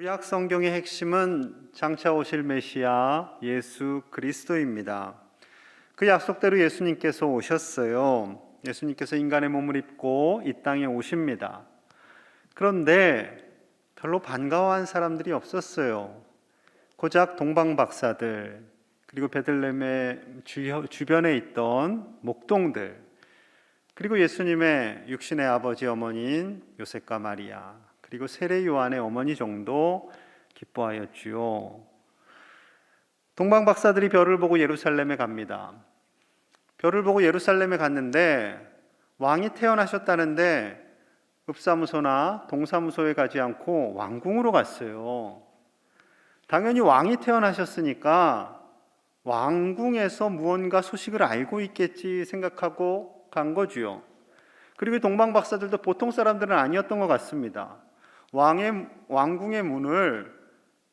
구약 성경의 핵심은 장차 오실 메시아 예수 그리스도입니다. 그 약속대로 예수님께서 오셨어요. 예수님께서 인간의 몸을 입고 이 땅에 오십니다. 그런데 별로 반가워한 사람들이 없었어요. 고작 동방 박사들, 그리고 베들레헴의 주변에 있던 목동들, 그리고 예수님의 육신의 아버지 어머니인 요셉과 마리아, 그리고 세례 요한의 어머니 정도 기뻐하였지요. 동방 박사들이 별을 보고 예루살렘에 갑니다. 별을 보고 예루살렘에 갔는데 왕이 태어나셨다는데 읍사무소나 동사무소에 가지 않고 왕궁으로 갔어요. 당연히 왕이 태어나셨으니까 왕궁에서 무언가 소식을 알고 있겠지 생각하고 간 거지요. 그리고 동방 박사들도 보통 사람들은 아니었던 것 같습니다. 왕궁의 문을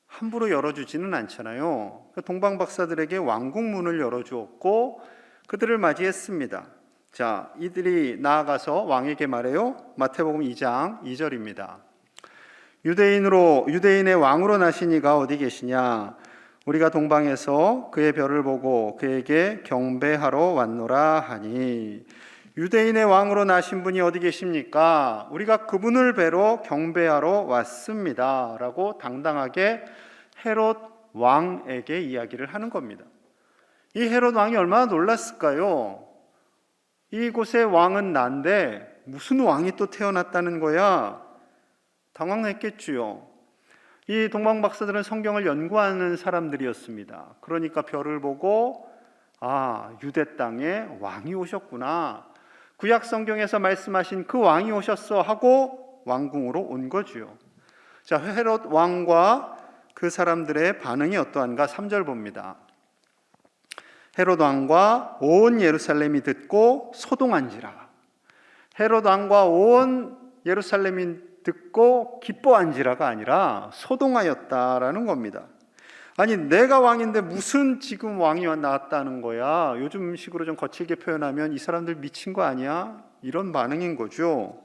함부로 열어주지는 않잖아요. 동방 박사들에게 왕궁 문을 열어주었고 그들을 맞이했습니다. 자, 이들이 나아가서 왕에게 말해요. 마태복음 2장 2절입니다. 유대인의 왕으로 나신 이가 어디 계시냐? 우리가 동방에서 그의 별을 보고 그에게 경배하러 왔노라 하니. 유대인의 왕으로 나신 분이 어디 계십니까? 우리가 그분을 뵈러 경배하러 왔습니다 라고 당당하게 헤롯 왕에게 이야기를 하는 겁니다. 이 헤롯 왕이 얼마나 놀랐을까요? 이곳의 왕은 난데 무슨 왕이 또 태어났다는 거야? 당황했겠지요. 이 동방 박사들은 성경을 연구하는 사람들이었습니다. 그러니까 별을 보고 유대 땅에 왕이 오셨구나, 구약 성경에서 말씀하신 그 왕이 오셨어 하고 왕궁으로 온 거지요. 자, 헤롯 왕과 그 사람들의 반응이 어떠한가? 3절 봅니다. 헤롯 왕과 온 예루살렘이 듣고 소동한지라. 헤롯 왕과 온 예루살렘이 듣고 기뻐한지라가 아니라 소동하였다라는 겁니다. 아니, 내가 왕인데 무슨 지금 왕이 나왔다는 거야? 요즘 식으로 좀 거칠게 표현하면 이 사람들 미친 거 아니야? 이런 반응인 거죠.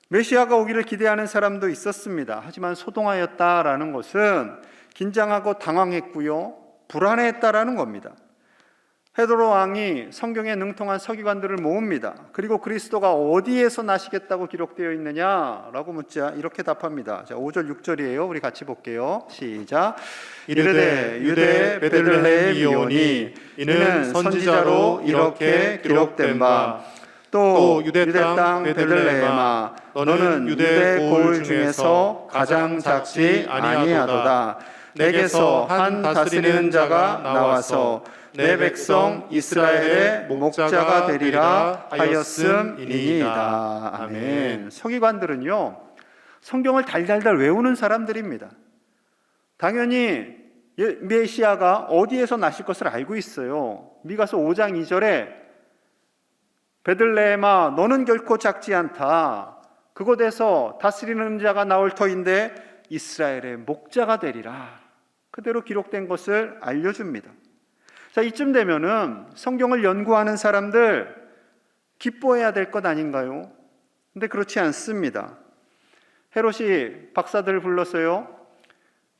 메시아가 오기를 기대하는 사람도 있었습니다. 하지만 소동하였다라는 것은 긴장하고 당황했고요, 불안해했다라는 겁니다. 헤롯 왕이 성경에 능통한 서기관들을 모읍니다. 그리고 그리스도가 어디에서 나시겠다고 기록되어 있느냐라고 묻자 이렇게 답합니다. 자, 5절 6절이에요. 우리 같이 볼게요. 시작. 이르되 유대 베들레헴이오니 이는 선지자로 이렇게 기록된 바, 또 유대 땅 베들레헴아 너는 유대 고을 중에서 가장 작지 아니하도다. 내게서 한 다스리는 자가 나와서 내 백성 이스라엘의 목자가 되리라 하였음이니이다. 아멘. 서기관들은요, 성경을 달달달 외우는 사람들입니다. 당연히 메시아가 어디에서 나실 것을 알고 있어요. 미가서 5장 2절에 베들레헴아 너는 결코 작지 않다. 그곳에서 다스리는 자가 나올 터인데 이스라엘의 목자가 되리라. 그대로 기록된 것을 알려줍니다. 자, 이쯤 되면은 성경을 연구하는 사람들 기뻐해야 될 것 아닌가요? 근데 그렇지 않습니다. 헤롯이 박사들을 불렀어요.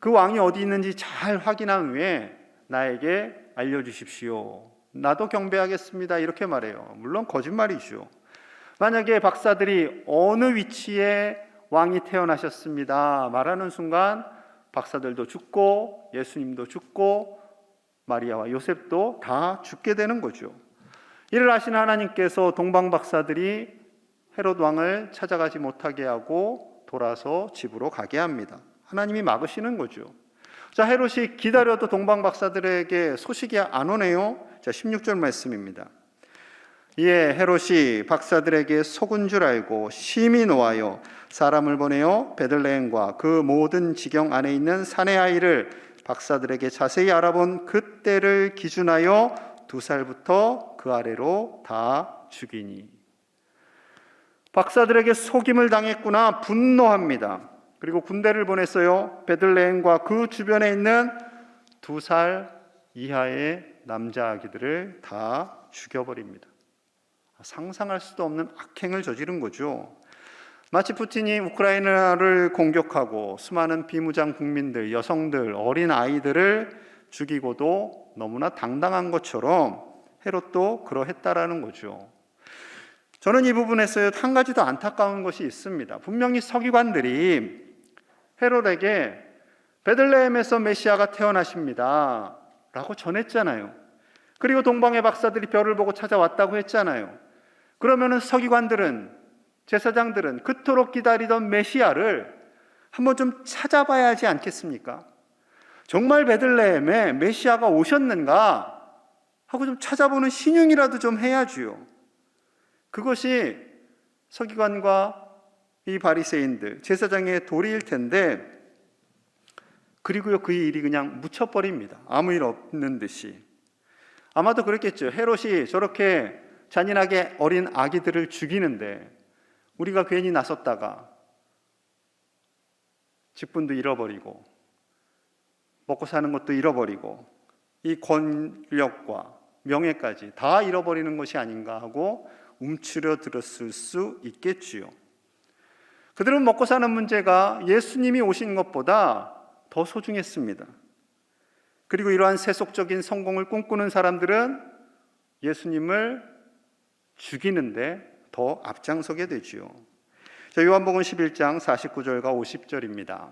그 왕이 어디 있는지 잘 확인한 후에 나에게 알려주십시오. 나도 경배하겠습니다. 이렇게 말해요. 물론 거짓말이죠. 만약에 박사들이 어느 위치에 왕이 태어나셨습니다 말하는 순간 박사들도 죽고 예수님도 죽고 마리아와 요셉도 다 죽게 되는 거죠. 이를 아신 하나님께서 동방 박사들이 헤롯 왕을 찾아가지 못하게 하고 돌아서 집으로 가게 합니다. 하나님이 막으시는 거죠. 자, 헤롯이 기다려도 동방 박사들에게 소식이 안 오네요. 자, 16절 말씀입니다. 이에 헤롯이 박사들에게 속은 줄 알고 심히 노하여 사람을 보내어 베들레헴과 그 모든 지경 안에 있는 사내 아이를 박사들에게 자세히 알아본 그때를 기준하여 2살부터 그 아래로 다 죽이니. 박사들에게 속임을 당했구나 분노합니다. 그리고 군대를 보냈어요. 베들레헴과 그 주변에 있는 2살 이하의 남자 아기들을 다 죽여버립니다. 상상할 수도 없는 악행을 저지른 거죠. 마치 푸틴이 우크라이나를 공격하고 수많은 비무장 국민들, 여성들, 어린 아이들을 죽이고도 너무나 당당한 것처럼 헤롯도 그러했다라는 거죠. 저는 이 부분에서 한 가지 더 안타까운 것이 있습니다. 분명히 서기관들이 헤롯에게 베들레헴에서 메시아가 태어나십니다 라고 전했잖아요. 그리고 동방의 박사들이 별을 보고 찾아왔다고 했잖아요. 그러면은 서기관들은, 제사장들은 그토록 기다리던 메시아를 한번 좀 찾아봐야 하지 않겠습니까? 정말 베들레헴에 메시아가 오셨는가 하고 좀 찾아보는 신용이라도 좀 해야지요. 그것이 서기관과 이 바리새인들, 제사장의 도리일 텐데, 그리고요 그 일이 그냥 묻혀버립니다. 아무 일 없는 듯이. 아마도 그렇겠죠. 헤롯이 저렇게 잔인하게 어린 아기들을 죽이는데 우리가 괜히 나섰다가 직분도 잃어버리고 먹고 사는 것도 잃어버리고 이 권력과 명예까지 다 잃어버리는 것이 아닌가 하고 움츠려들었을 수 있겠지요. 그들은 먹고 사는 문제가 예수님이 오신 것보다 더 소중했습니다. 그리고 이러한 세속적인 성공을 꿈꾸는 사람들은 예수님을 죽이는데 더 앞장서게 되지요. 요한복음 11장 49절과 50절입니다.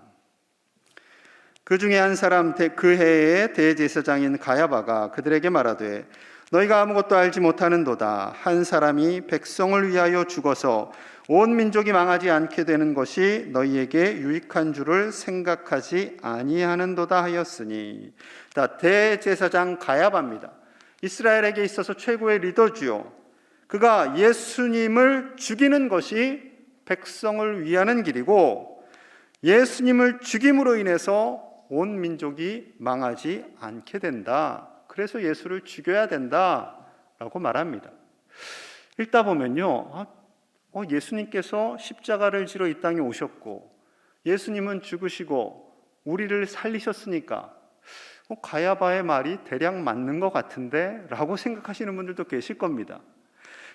그 중에 한 사람 그 해의 대제사장인 가야바가 그들에게 말하되 너희가 아무것도 알지 못하는도다. 한 사람이 백성을 위하여 죽어서 온 민족이 망하지 않게 되는 것이 너희에게 유익한 줄을 생각하지 아니하는도다 하였으니. 대제사장 가야바입니다. 이스라엘에게 있어서 최고의 리더지요. 그가 예수님을 죽이는 것이 백성을 위하는 길이고 예수님을 죽임으로 인해서 온 민족이 망하지 않게 된다. 그래서 예수를 죽여야 된다라고 말합니다. 읽다 보면요, 예수님께서 십자가를 지러 이 땅에 오셨고 예수님은 죽으시고 우리를 살리셨으니까 가야바의 말이 대략 맞는 것 같은데 라고 생각하시는 분들도 계실 겁니다.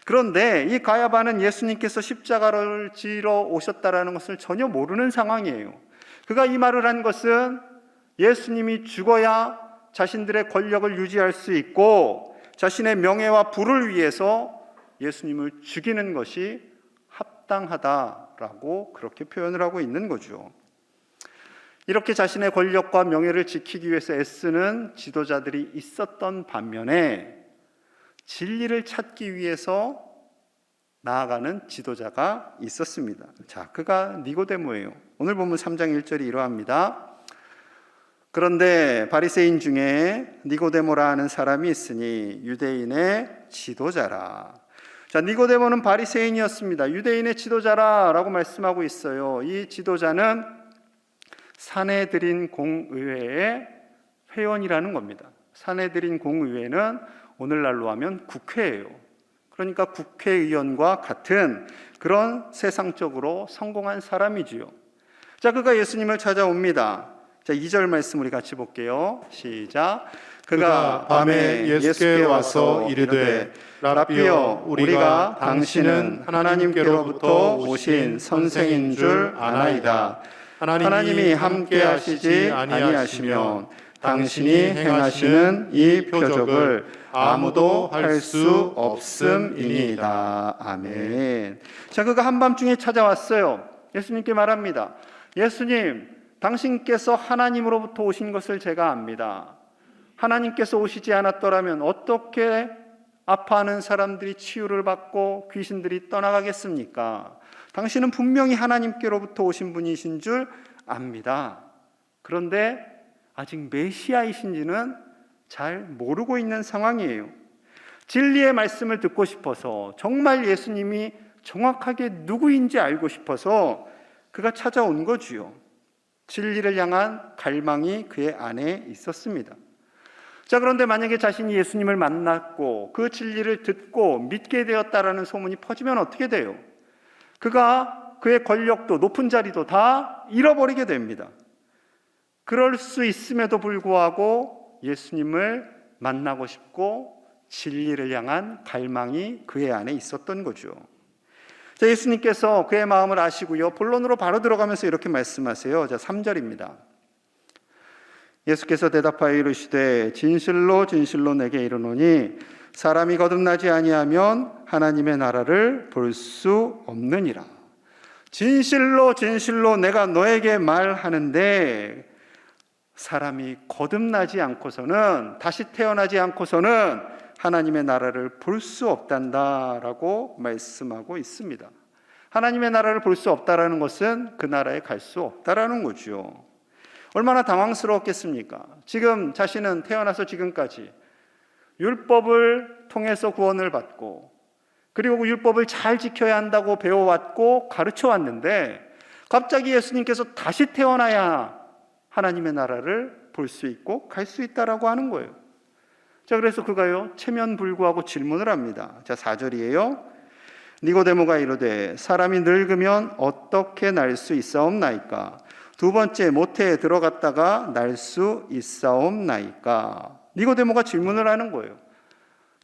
그런데 이 가야바는 예수님께서 십자가를 지러 오셨다라는 것을 전혀 모르는 상황이에요. 그가 이 말을 한 것은 예수님이 죽어야 자신들의 권력을 유지할 수 있고 자신의 명예와 부를 위해서 예수님을 죽이는 것이 합당하다라고 그렇게 표현을 하고 있는 거죠. 이렇게 자신의 권력과 명예를 지키기 위해서 애쓰는 지도자들이 있었던 반면에 진리를 찾기 위해서 나아가는 지도자가 있었습니다. 자, 그가 니고데모예요. 오늘 본문 3장 1절이 이러합니다. 그런데 바리새인 중에 니고데모라 하는 사람이 있으니 유대인의 지도자라. 자, 니고데모는 바리새인이었습니다. 유대인의 지도자라라고 말씀하고 있어요. 이 지도자는 사내들인 공의회의 회원이라는 겁니다. 사내들인 공의회는 오늘날로 하면 국회예요. 그러니까 국회의원과 같은 그런 세상적으로 성공한 사람이지요. 자, 그가 예수님을 찾아옵니다. 자, 2절 말씀 우리 같이 볼게요. 시작. 그가 밤에 예수께 와서 이르되 라삐여, 우리가 당신은 하나님께로부터 오신 선생인 줄 아나이다. 하나님이 함께 하시지 아니하시면 당신이 행하시는 이 표적을 아무도 할 수 없음이니이다. 아멘. 자, 그가 한밤중에 찾아왔어요. 예수님께 말합니다. 예수님, 당신께서 하나님으로부터 오신 것을 제가 압니다. 하나님께서 오시지 않았더라면 어떻게 아파하는 사람들이 치유를 받고 귀신들이 떠나가겠습니까? 당신은 분명히 하나님께로부터 오신 분이신 줄 압니다. 그런데 아직 메시아이신지는 잘 모르고 있는 상황이에요. 진리의 말씀을 듣고 싶어서, 정말 예수님이 정확하게 누구인지 알고 싶어서 그가 찾아온 거지요. 진리를 향한 갈망이 그의 안에 있었습니다. 자, 그런데 만약에 자신이 예수님을 만났고 그 진리를 듣고 믿게 되었다라는 소문이 퍼지면 어떻게 돼요? 그가 그의 권력도 높은 자리도 다 잃어버리게 됩니다. 그럴 수 있음에도 불구하고 예수님을 만나고 싶고 진리를 향한 갈망이 그의 안에 있었던 거죠. 자, 예수님께서 그의 마음을 아시고요, 본론으로 바로 들어가면서 이렇게 말씀하세요. 자, 3절입니다. 예수께서 대답하여 이르시되 진실로 진실로 내게 이르노니 사람이 거듭나지 아니하면 하나님의 나라를 볼 수 없느니라. 진실로 진실로 내가 너에게 말하는데 사람이 거듭나지 않고서는, 다시 태어나지 않고서는 하나님의 나라를 볼 수 없단다라고 말씀하고 있습니다. 하나님의 나라를 볼 수 없다라는 것은 그 나라에 갈 수 없다라는 거죠. 얼마나 당황스러웠겠습니까? 지금 자신은 태어나서 지금까지 율법을 통해서 구원을 받고, 그리고 그 율법을 잘 지켜야 한다고 배워왔고 가르쳐 왔는데, 갑자기 예수님께서 다시 태어나야 하나님의 나라를 볼 수 있고 갈 수 있다라고 하는 거예요. 자, 그래서 그가요, 체면불구하고 질문을 합니다. 자, 4절이에요. 니고데모가 이르되 사람이 늙으면 어떻게 날 수 있사옵나이까? 두 번째 모태에 들어갔다가 날 수 있사옵나이까? 니고데모가 질문을 하는 거예요.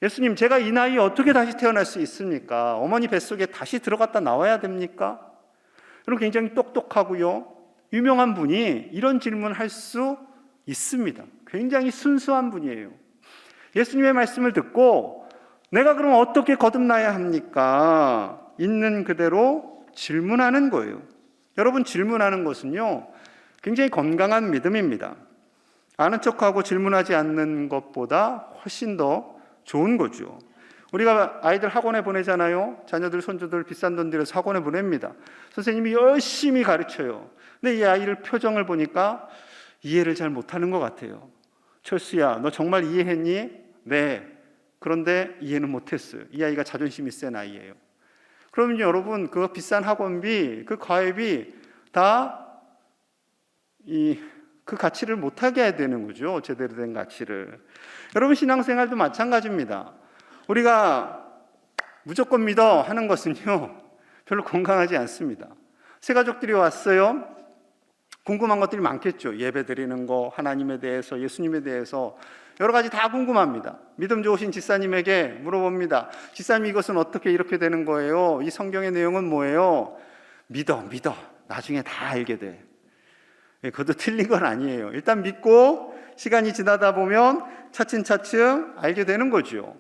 예수님, 제가 이 나이에 어떻게 다시 태어날 수 있습니까? 어머니 뱃속에 다시 들어갔다 나와야 됩니까? 여러분, 굉장히 똑똑하고요, 유명한 분이 이런 질문을 할 수 있습니다. 굉장히 순수한 분이에요. 예수님의 말씀을 듣고 내가 그럼 어떻게 거듭나야 합니까? 있는 그대로 질문하는 거예요. 여러분, 질문하는 것은요, 굉장히 건강한 믿음입니다. 아는 척하고 질문하지 않는 것보다 훨씬 더 좋은 거죠. 우리가 아이들 학원에 보내잖아요. 자녀들, 손주들 비싼 돈 들여서 학원에 보냅니다. 선생님이 열심히 가르쳐요. 근데 이 아이를 표정을 보니까 이해를 잘 못하는 것 같아요. 철수야, 너 정말 이해했니? 네. 그런데 이해는 못했어요. 이 아이가 자존심이 센 아이예요. 그러면 여러분, 그 비싼 학원비, 그 과외비 다 그 가치를 못하게 해야 되는 거죠. 제대로 된 가치를. 여러분, 신앙생활도 마찬가지입니다. 우리가 무조건 믿어 하는 것은요, 별로 건강하지 않습니다. 새 가족들이 왔어요. 궁금한 것들이 많겠죠. 예배 드리는 거, 하나님에 대해서, 예수님에 대해서 여러 가지 다 궁금합니다. 믿음 좋으신 지사님에게 물어봅니다. 지사님, 이것은 어떻게 이렇게 되는 거예요? 이 성경의 내용은 뭐예요? 믿어. 나중에 다 알게 돼. 그것도 틀린 건 아니에요. 일단 믿고 시간이 지나다 보면 차츰차츰 알게 되는 거죠.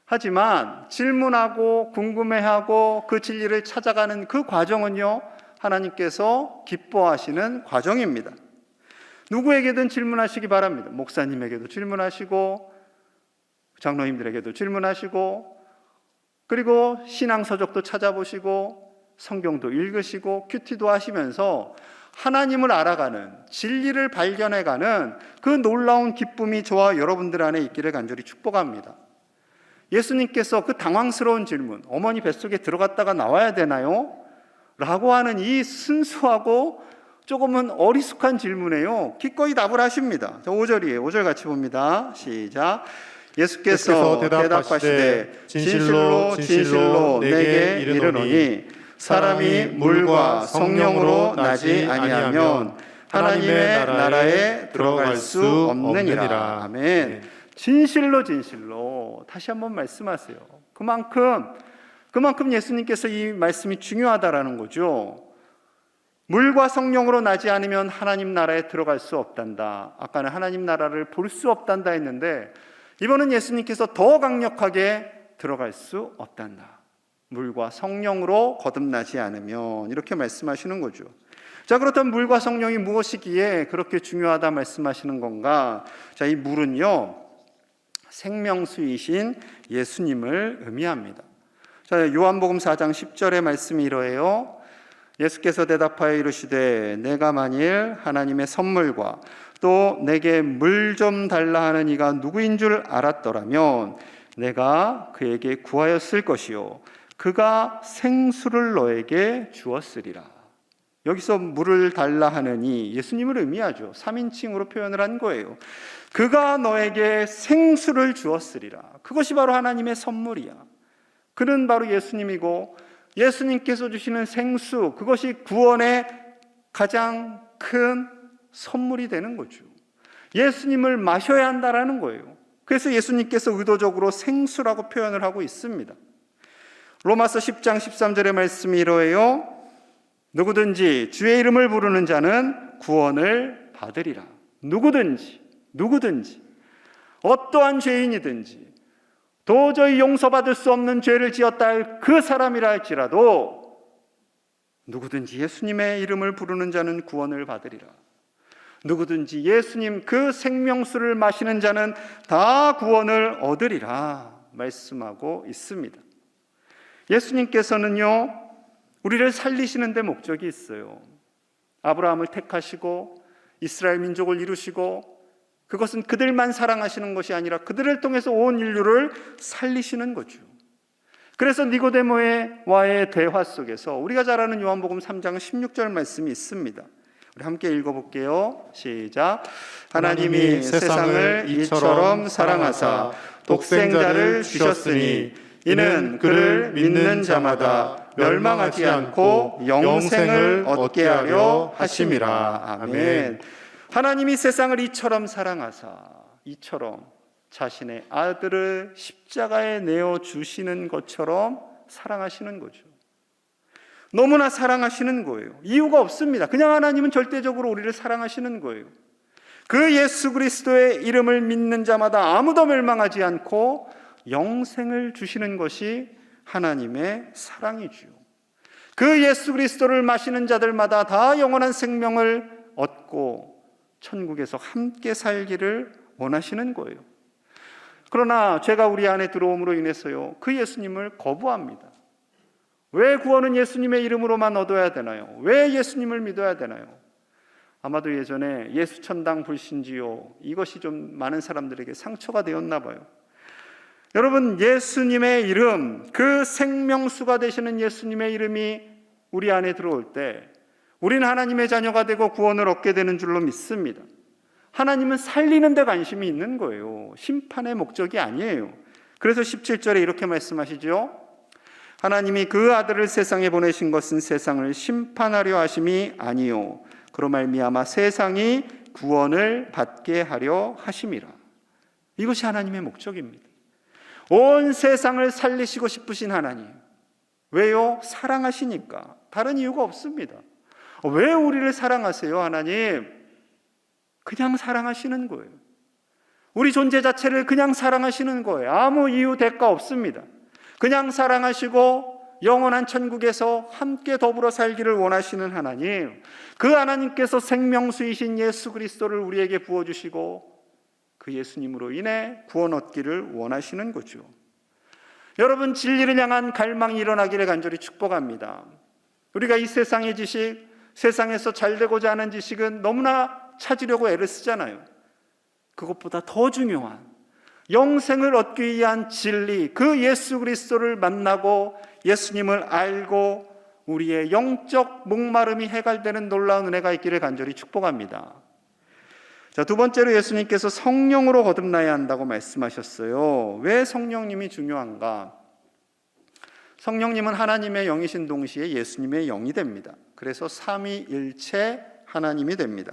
하지만 질문하고 궁금해하고 그 진리를 찾아가는 그 과정은요, 하나님께서 기뻐하시는 과정입니다. 누구에게든 질문하시기 바랍니다. 목사님에게도 질문하시고, 장로님들에게도 질문하시고, 그리고 신앙서적도 찾아보시고, 성경도 읽으시고, 큐티도 하시면서 하나님을 알아가는, 진리를 발견해가는 그 놀라운 기쁨이 저와 여러분들 안에 있기를 간절히 축복합니다. 예수님께서 그 당황스러운 질문, 어머니 뱃속에 들어갔다가 나와야 되나요? 라고 하는 이 순수하고 조금은 어리숙한 질문에요, 기꺼이 답을 하십니다. 5절이에요. 5절 같이 봅니다. 시작. 예수께서 대답하시되 진실로 진실로 내게 이르노니 사람이 물과 성령으로 나지 아니하면 하나님의 나라에 들어갈 수 없느니라. 아멘. 진실로 진실로, 다시 한번 말씀하세요. 그만큼 예수님께서 이 말씀이 중요하다라는 거죠. 물과 성령으로 나지 않으면 하나님 나라에 들어갈 수 없단다. 아까는 하나님 나라를 볼 수 없단다 했는데, 이번은 예수님께서 더 강력하게 들어갈 수 없단다. 물과 성령으로 거듭나지 않으면, 이렇게 말씀하시는 거죠. 자, 그렇다면 물과 성령이 무엇이기에 그렇게 중요하다 말씀하시는 건가? 자, 이 물은요, 생명수이신 예수님을 의미합니다. 자, 요한복음 4장 10절의 말씀이 이러해요. 예수께서 대답하여 이르시되 내가 만일 하나님의 선물과 또 내게 물 좀 달라 하는 이가 누구인 줄 알았더라면 내가 그에게 구하였을 것이요 그가 생수를 너에게 주었으리라. 여기서 물을 달라 하느니 예수님을 의미하죠. 3인칭으로 표현을 한 거예요. 그가 너에게 생수를 주었으리라. 그것이 바로 하나님의 선물이야. 그는 바로 예수님이고, 예수님께서 주시는 생수, 그것이 구원의 가장 큰 선물이 되는 거죠. 예수님을 마셔야 한다라는 거예요. 그래서 예수님께서 의도적으로 생수라고 표현을 하고 있습니다. 로마서 10장 13절의 말씀이 이러해요. 누구든지 주의 이름을 부르는 자는 구원을 받으리라. 누구든지 어떠한 죄인이든지 도저히 용서받을 수 없는 죄를 지었다 할 그 사람이라 할지라도 누구든지 예수님의 이름을 부르는 자는 구원을 받으리라. 누구든지 예수님 그 생명수를 마시는 자는 다 구원을 얻으리라 말씀하고 있습니다. 예수님께서는요, 우리를 살리시는 데 목적이 있어요. 아브라함을 택하시고 이스라엘 민족을 이루시고, 그것은 그들만 사랑하시는 것이 아니라 그들을 통해서 온 인류를 살리시는 거죠. 그래서 니고데모와의 대화 속에서 우리가 잘 아는 요한복음 3장 16절 말씀이 있습니다. 우리 함께 읽어볼게요. 시작. 하나님이 세상을 이처럼 사랑하사 독생자를 주셨으니 이는 그를 믿는 자마다 멸망하지 않고 영생을 얻게 하려 하심이라. 아멘. 하나님이 세상을 이처럼 사랑하사, 이처럼 자신의 아들을 십자가에 내어 주시는 것처럼 사랑하시는 거죠. 너무나 사랑하시는 거예요. 이유가 없습니다. 그냥 하나님은 절대적으로 우리를 사랑하시는 거예요. 그 예수 그리스도의 이름을 믿는 자마다 아무도 멸망하지 않고 영생을 주시는 것이 하나님의 사랑이지요. 그 예수 그리스도를 마시는 자들마다 다 영원한 생명을 얻고 천국에서 함께 살기를 원하시는 거예요. 그러나 죄가 우리 안에 들어옴으로 인해서요, 그 예수님을 거부합니다. 왜 구원은 예수님의 이름으로만 얻어야 되나요? 왜 예수님을 믿어야 되나요? 아마도 예전에 예수 천당 불신지요, 이것이 좀 많은 사람들에게 상처가 되었나 봐요. 여러분, 예수님의 이름, 그 생명수가 되시는 예수님의 이름이 우리 안에 들어올 때 우리는 하나님의 자녀가 되고 구원을 얻게 되는 줄로 믿습니다. 하나님은 살리는 데 관심이 있는 거예요. 심판의 목적이 아니에요. 그래서 17절에 이렇게 말씀하시죠. 하나님이 그 아들을 세상에 보내신 것은 세상을 심판하려 하심이 아니요 그로 말미암아 세상이 구원을 받게 하려 하심이라. 이것이 하나님의 목적입니다. 온 세상을 살리시고 싶으신 하나님. 왜요? 사랑하시니까. 다른 이유가 없습니다. 왜 우리를 사랑하세요, 하나님? 그냥 사랑하시는 거예요. 우리 존재 자체를 그냥 사랑하시는 거예요. 아무 이유 대가 없습니다. 그냥 사랑하시고 영원한 천국에서 함께 더불어 살기를 원하시는 하나님, 그 하나님께서 생명수이신 예수 그리스도를 우리에게 부어주시고 그 예수님으로 인해 구원 얻기를 원하시는 거죠. 여러분, 진리를 향한 갈망이 일어나기를 간절히 축복합니다. 우리가 이 세상의 지식, 세상에서 잘 되고자 하는 지식은 너무나 찾으려고 애를 쓰잖아요. 그것보다 더 중요한 영생을 얻기 위한 진리, 그 예수 그리스도를 만나고 예수님을 알고 우리의 영적 목마름이 해결되는 놀라운 은혜가 있기를 간절히 축복합니다. 자, 두 번째로 예수님께서 성령으로 거듭나야 한다고 말씀하셨어요. 왜 성령님이 중요한가? 성령님은 하나님의 영이신 동시에 예수님의 영이 됩니다. 그래서 삼위일체 하나님이 됩니다.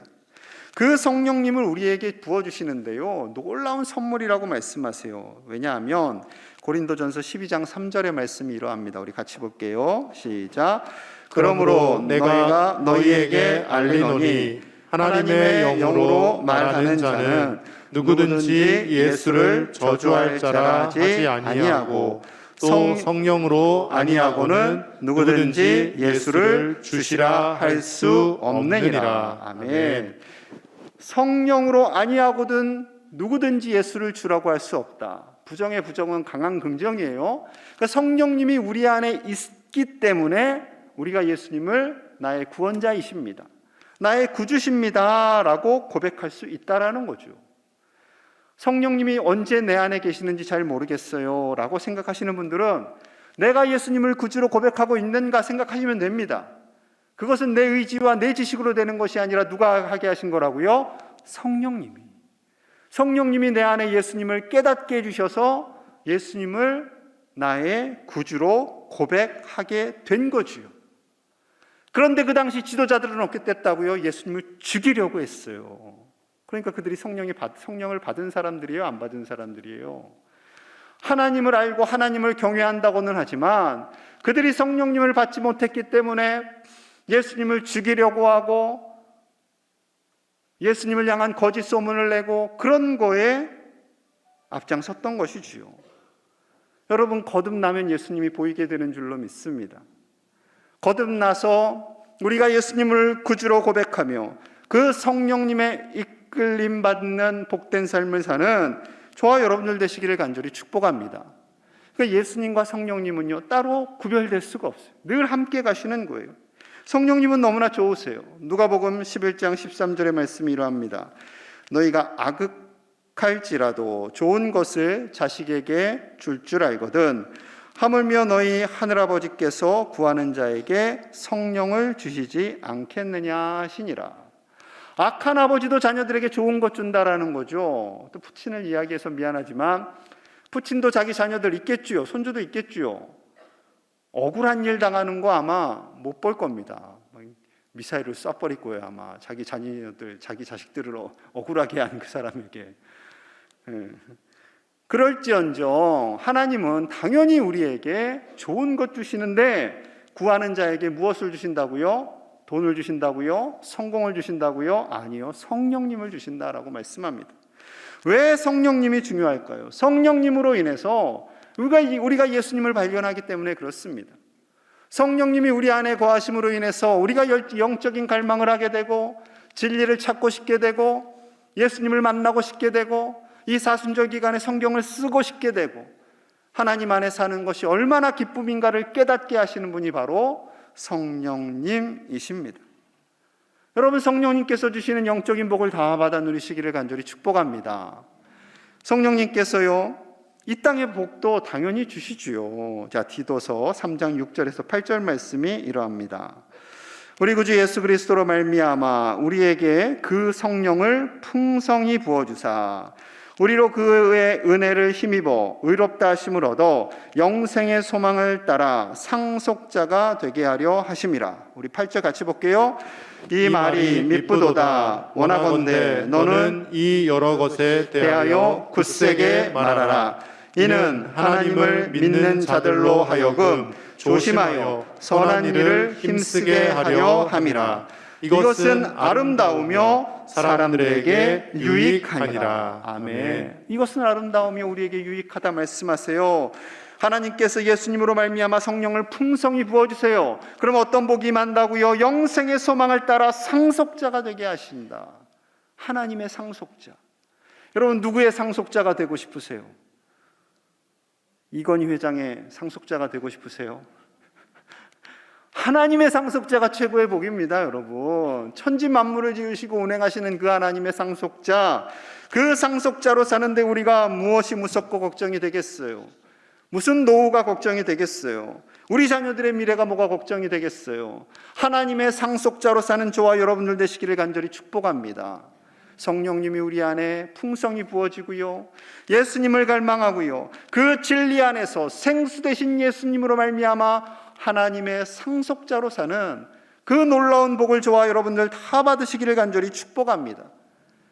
그 성령님을 우리에게 부어주시는데요, 놀라운 선물이라고 말씀하세요. 왜냐하면 고린도전서 12장 3절의 말씀이 이러합니다. 우리 같이 볼게요. 시작. 그러므로 내가 너희에게 알리노니 하나님의 영으로 말하는 자는 누구든지 예수를 저주할 자라 하지 아니하고 또 성령으로 아니하고는 누구든지 예수를 주시라 할 수 없느니라. 아멘. 성령으로 아니하고든 누구든지 예수를 주라고 할 수 없다. 부정의 부정은 강한 긍정이에요. 그러니까 성령님이 우리 안에 있기 때문에 우리가 예수님을 나의 구원자이십니다, 나의 구주십니다 라고 고백할 수 있다라는 거죠. 성령님이 언제 내 안에 계시는지 잘 모르겠어요 라고 생각하시는 분들은 내가 예수님을 구주로 고백하고 있는가 생각하시면 됩니다. 그것은 내 의지와 내 지식으로 되는 것이 아니라 누가 하게 하신 거라고요? 성령님이 내 안에 예수님을 깨닫게 해주셔서 예수님을 나의 구주로 고백하게 된 거지요. 그런데 그 당시 지도자들은 어떻게 됐다고요? 예수님을 죽이려고 했어요. 그러니까 그들이 성령을 받은 사람들이에요, 안 받은 사람들이에요? 하나님을 알고 하나님을 경외한다고는 하지만 그들이 성령님을 받지 못했기 때문에 예수님을 죽이려고 하고 예수님을 향한 거짓 소문을 내고 그런 거에 앞장섰던 것이지요. 여러분, 거듭나면 예수님이 보이게 되는 줄로 믿습니다. 거듭나서 우리가 예수님을 구주로 고백하며 그 성령님의 이끌림 받는 복된 삶을 사는 저와 여러분들 되시기를 간절히 축복합니다. 그러니까 예수님과 성령님은요, 따로 구별될 수가 없어요. 늘 함께 가시는 거예요. 성령님은 너무나 좋으세요. 누가복음 11장 13절의 말씀이 이러합니다. 너희가 악할지라도 좋은 것을 자식에게 줄 알거든 하물며 너희 하늘아버지께서 구하는 자에게 성령을 주시지 않겠느냐 하시니라. 악한 아버지도 자녀들에게 좋은 것 준다라는 거죠. 또 부친을 이야기해서 미안하지만 부친도 자기 자녀들 있겠지요. 손주도 있겠지요. 억울한 일 당하는 거 아마 못 볼 겁니다. 미사일을 쏴버릴 거예요. 아마 자기 자녀들, 자기 자식들을 억울하게 한 그 사람에게. 그럴지언정 하나님은 당연히 우리에게 좋은 것 주시는데 구하는 자에게 무엇을 주신다고요? 돈을 주신다고요? 성공을 주신다고요? 아니요, 성령님을 주신다라고 말씀합니다. 왜 성령님이 중요할까요? 성령님으로 인해서 우리가 예수님을 발견하기 때문에 그렇습니다. 성령님이 우리 안에 거하심으로 인해서 우리가 영적인 갈망을 하게 되고 진리를 찾고 싶게 되고 예수님을 만나고 싶게 되고 이 사순절 기간에 성경을 쓰고 싶게 되고 하나님 안에 사는 것이 얼마나 기쁨인가를 깨닫게 하시는 분이 바로 성령님이십니다. 여러분, 성령님께서 주시는 영적인 복을 다 받아 누리시기를 간절히 축복합니다. 성령님께서요, 이 땅의 복도 당연히 주시지요. 자, 디도서 3장 6절에서 8절 말씀이 이러합니다. 우리 구주 예수 그리스도로 말미암아 우리에게 그 성령을 풍성히 부어주사 우리로 그의 은혜를 힘입어 의롭다 하심을 얻어 영생의 소망을 따라 상속자가 되게 하려 하심이라. 우리 8절 같이 볼게요. 이 말이 미쁘도다. 원하건대 너는 이 여러 것에 대하여 굳세게 말하라. 이는 하나님을 믿는 자들로 하여금 조심하여 선한 일을 힘쓰게 하려 함이라. 이것은 아름다우며 사람들에게 유익하니라. 아멘. 이것은 아름다우며 우리에게 유익하다 말씀하세요. 하나님께서 예수님으로 말미암아 성령을 풍성히 부어주세요. 그럼 어떤 복이 임한다고요? 영생의 소망을 따라 상속자가 되게 하신다. 하나님의 상속자. 여러분, 누구의 상속자가 되고 싶으세요? 이건희 회장의 상속자가 되고 싶으세요? 하나님의 상속자가 최고의 복입니다, 여러분. 천지 만물을 지으시고 운행하시는 그 하나님의 상속자, 그 상속자로 사는데 우리가 무엇이 무섭고 걱정이 되겠어요? 무슨 노후가 걱정이 되겠어요? 우리 자녀들의 미래가 뭐가 걱정이 되겠어요? 하나님의 상속자로 사는 저와 여러분들 되시기를 간절히 축복합니다. 성령님이 우리 안에 풍성히 부어지고요, 예수님을 갈망하고요, 그 진리 안에서 생수 되신 예수님으로 말미암아 하나님의 상속자로 사는 그 놀라운 복을 저와 여러분들 다 받으시기를 간절히 축복합니다.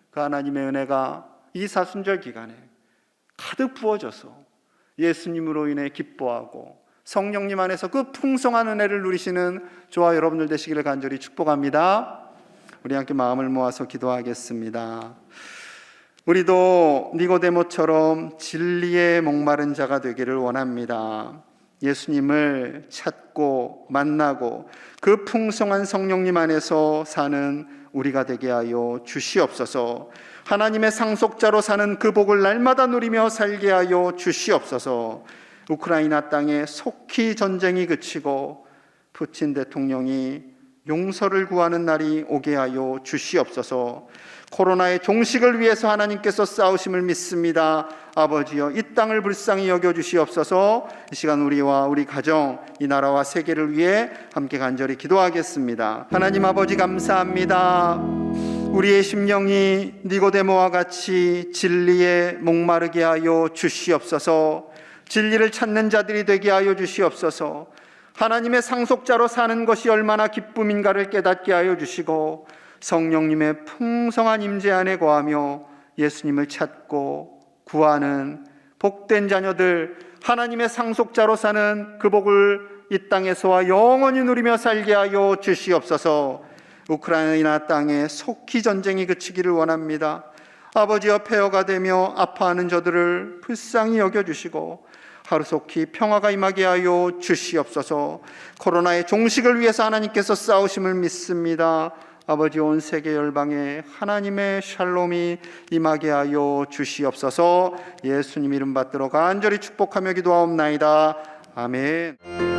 그 하나님의 은혜가 이 사순절 기간에 가득 부어져서 예수님으로 인해 기뻐하고 성령님 안에서 그 풍성한 은혜를 누리시는 저와 여러분들 되시기를 간절히 축복합니다. 우리 함께 마음을 모아서 기도하겠습니다. 우리도 니고데모처럼 진리에 목마른 자가 되기를 원합니다. 예수님을 찾고 만나고 그 풍성한 성령님 안에서 사는 우리가 되게 하여 주시옵소서. 하나님의 상속자로 사는 그 복을 날마다 누리며 살게 하여 주시옵소서. 우크라이나 땅에 속히 전쟁이 그치고 푸틴 대통령이 용서를 구하는 날이 오게 하여 주시옵소서. 코로나의 종식을 위해서 하나님께서 싸우심을 믿습니다. 아버지여, 이 땅을 불쌍히 여겨주시옵소서. 이 시간 우리와 우리 가정, 이 나라와 세계를 위해 함께 간절히 기도하겠습니다. 하나님 아버지, 감사합니다. 우리의 심령이 니고데모와 같이 진리에 목마르게 하여 주시옵소서. 진리를 찾는 자들이 되게 하여 주시옵소서. 하나님의 상속자로 사는 것이 얼마나 기쁨인가를 깨닫게 하여 주시고 성령님의 풍성한 임재 안에 거하며 예수님을 찾고 구하는 복된 자녀들, 하나님의 상속자로 사는 그 복을 이 땅에서와 영원히 누리며 살게 하여 주시옵소서. 우크라이나 땅에 속히 전쟁이 그치기를 원합니다. 아버지여, 폐허가 되며 아파하는 저들을 불쌍히 여겨주시고 하루속히 평화가 임하게 하여 주시옵소서. 코로나의 종식을 위해서 하나님께서 싸우심을 믿습니다. 아버지, 온 세계 열방에 하나님의 샬롬이 임하게 하여 주시옵소서. 예수님 이름 받들어 간절히 축복하며 기도하옵나이다. 아멘.